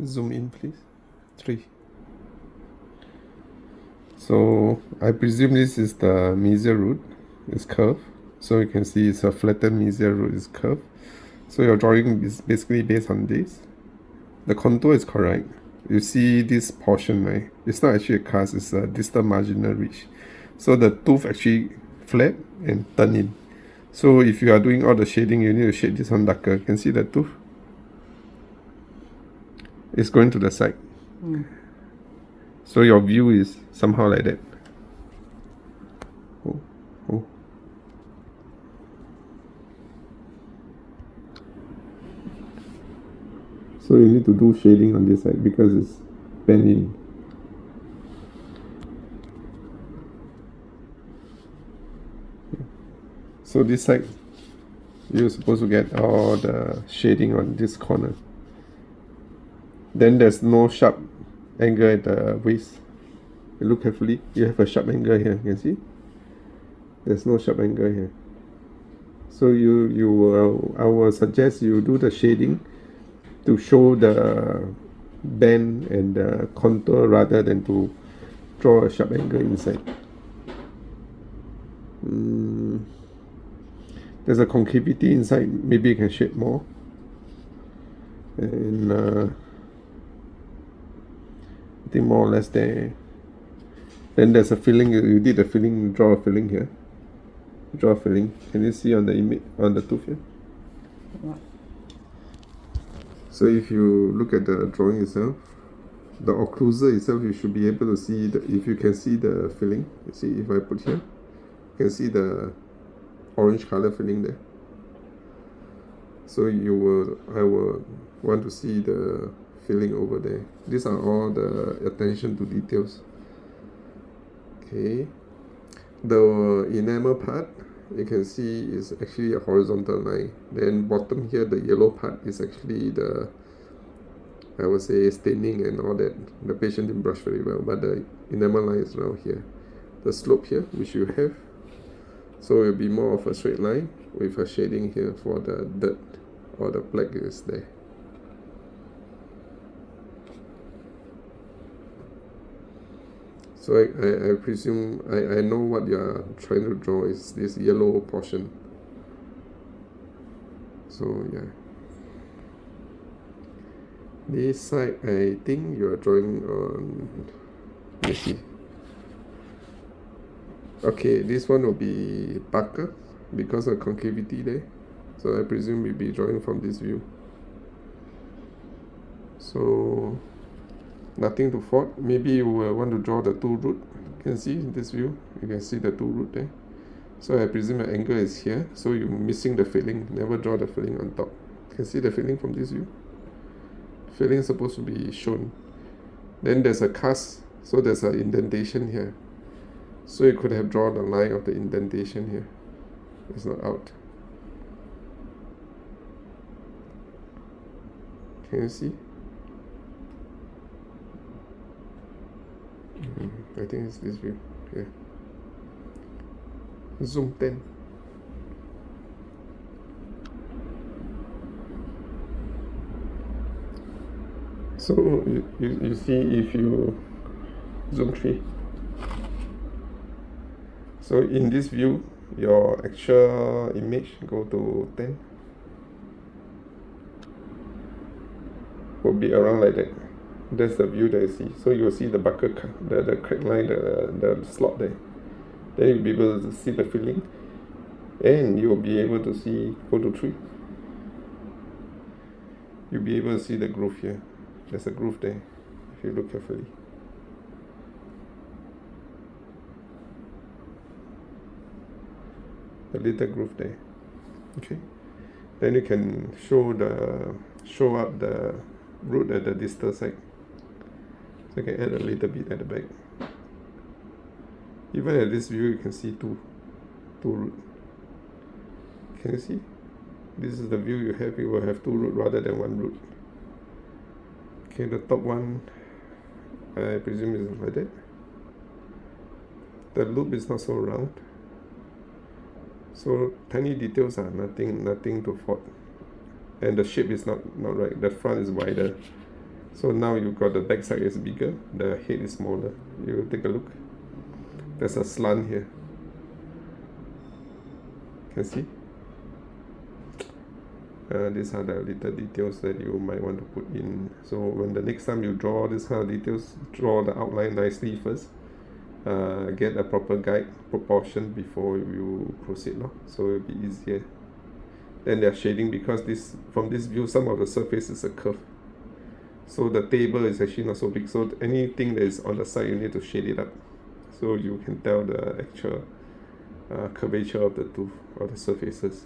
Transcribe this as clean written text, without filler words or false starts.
Zoom in, please. 3. So I presume this is the mesial root. It's curved. So you can see it's a flattened mesial root is curved. So your drawing is basically based on this. The contour is correct. You see this portion, right? It's not actually a cusp, it's a distal marginal ridge. So the tooth actually flap and turn in. So if you are doing all the shading, you need to shade this one darker. You can see the tooth. It's going to the side. So your view is somehow like that. Oh, oh. So you need to do shading on this side because it's bent in. So this side, you're supposed to get all the shading on this corner. Then there's no sharp angle at the waist. You look carefully, you have a sharp angle here, you can see? There's no sharp angle here. So I will suggest you do the shading to show the bend and the contour rather than to draw a sharp angle inside. There's a concavity inside, maybe you can shade more. And I think more or less there. Then there's a filling, you did the filling, draw a filling here. Draw a filling. Can you see on the image, on the tooth here? Yeah. So if you look at the drawing itself, the occlusal itself, you should be able to see, if you can see the filling. You see, if I put here, you can see the orange color filling there. So I will want to see the filling over there. These are all the attention to details. Okay, the enamel part you can see is actually a horizontal line. Then bottom here, the yellow part is actually the, I would say, staining and all that. The patient didn't brush very well, but the enamel line is around here. The slope here, which you have, so it will be more of a straight line with a shading here for the dirt or the plaque is there. So I presume I know what you are trying to draw is this yellow portion. So yeah, this side I think you are drawing on, let's see. Okay, this one will be darker because of concavity there. So I presume we'll be drawing from this view. So nothing to fault. Maybe you will want to draw the two root. You can see in this view, you can see the two root there. So I presume the angle is here. So you're missing the filling. Never draw the filling on top. You can see the filling from this view. Filling is supposed to be shown. Then there's a cusp. So there's an indentation here. So you could have drawn the line of the indentation here. It's not out. Can you see? I think it's this view. Yeah. Zoom 10. So you see if you zoom 3. So in this view, your actual image go to 10. Will be around like that. That's the view that you see. So you will see the bucket, the crack line, the slot there. Then you'll be able to see the filling, and you will be able to see, go to 3. You'll be able to see the groove here. There's a groove there if you look carefully. The little groove there. Okay. Then you can show up the root at the distal side. So you can add a little bit at the back. Even at this view, you can see two root. Can you see? This is the view you have. You will have 2 root rather than 1 root. Okay, the top one, I presume is like that. The loop is not so round. So tiny details are nothing to fault. And the shape is not right. The front is wider. So now you've got the back side is bigger, the head is smaller. You take a look. There's a slant here. Can see? These are the little details that you might want to put in. So when the next time you draw this kind of details, draw the outline nicely first. Get a proper guide proportion before you proceed, no? So it'll be easier. Then they're shading, because this, from this view, some of the surface is a curve. So the table is actually not so big. So anything that is on the side, you need to shade it up, so you can tell the actual curvature of the tooth or the surfaces.